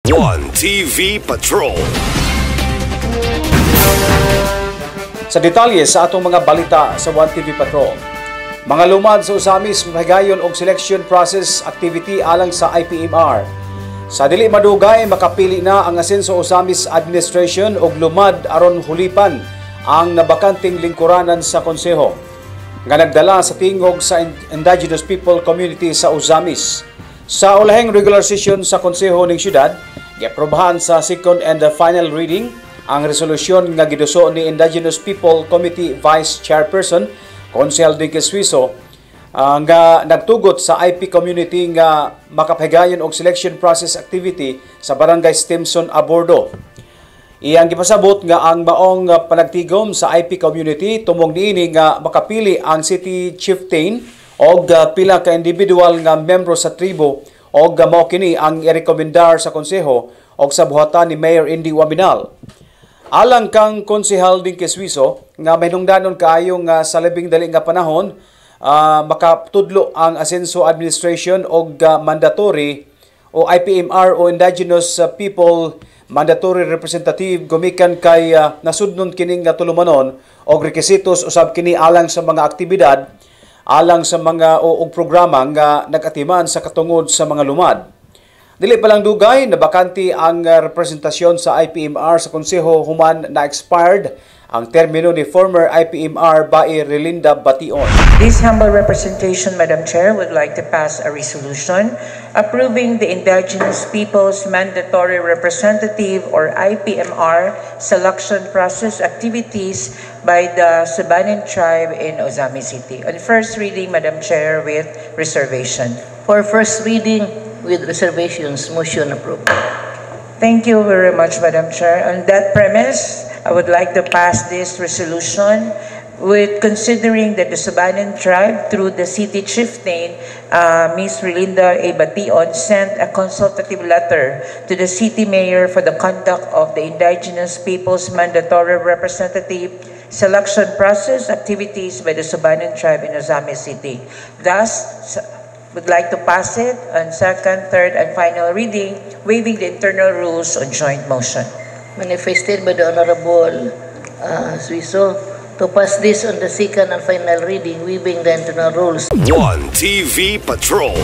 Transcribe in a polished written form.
One TV Patrol. Sa detalye sa atong mga balita sa One TV Patrol. Mga lumad sa usamis mahigayon og selection process activity alang sa IPMR. Sa dili madugay makapili na ang asenso usamis administration og lumad aron hulipan ang nabakanting lingkuranan sa konseho nga nagdala sa tingog sa indigenous people community sa Usamis. Sa ulahing regular session sa konseho ning syudad, giaprobahan sa second and final reading ang resolusyon nga giduso ni Indigenous People Committee Vice Chairperson Consel Dinque Suizo nga nagtugot sa IP community nga makapahigayon og selection process activity sa Barangay Stimson, Abordo. Iyang gipasabot nga ang maong panagtigom sa IP community tumong niini nga makapili ang city chieftain og pila ka individual nga membro sa tribo og mao kini ang irekomendar sa konseho og sa buhatan ni Mayor Indy Wabinal. Alang kang konsehal Dinque Suizo nga mahinungdanon kaayo nga sa labing dali nga panahon makatudlo ang asenso administration og mandatory o IPMR o Indigenous People mandatory representative gumikan kay nasudnon kining nga tulumanon og requisitos usab kini alang sa mga aktibidad alang sa mga og programa nga nag-atiman sa katungod sa mga lumad. Dili pa lang dugay na bakante ang representasyon sa IPMR sa konseho human na expired ang termino ni former IPMR Bai Relinda Bation. This humble representation, Madam Chair, would like to pass a resolution approving the Indigenous Peoples Mandatory Representative or IPMR selection process activities by the Sabanan Tribe in Ozamis City. On first reading, Madam Chair, with reservation. For first reading with reservations, motion approved. Thank you very much, Madam Chair. On that premise, I would like to pass this resolution with considering that the Sabanan Tribe, through the city chieftain, Ms. Relinda A. Bation, sent a consultative letter to the city mayor for the conduct of the Indigenous Peoples Mandatory Representative selection process activities by the Sabanan Tribe in Ozamis City. Thus, would like to pass it on second, third, and final reading, waiving the internal rules on joint motion. Manifested by the Honorable Suizo to pass this on the second and final reading, waiving the internal rules. One TV Patrol.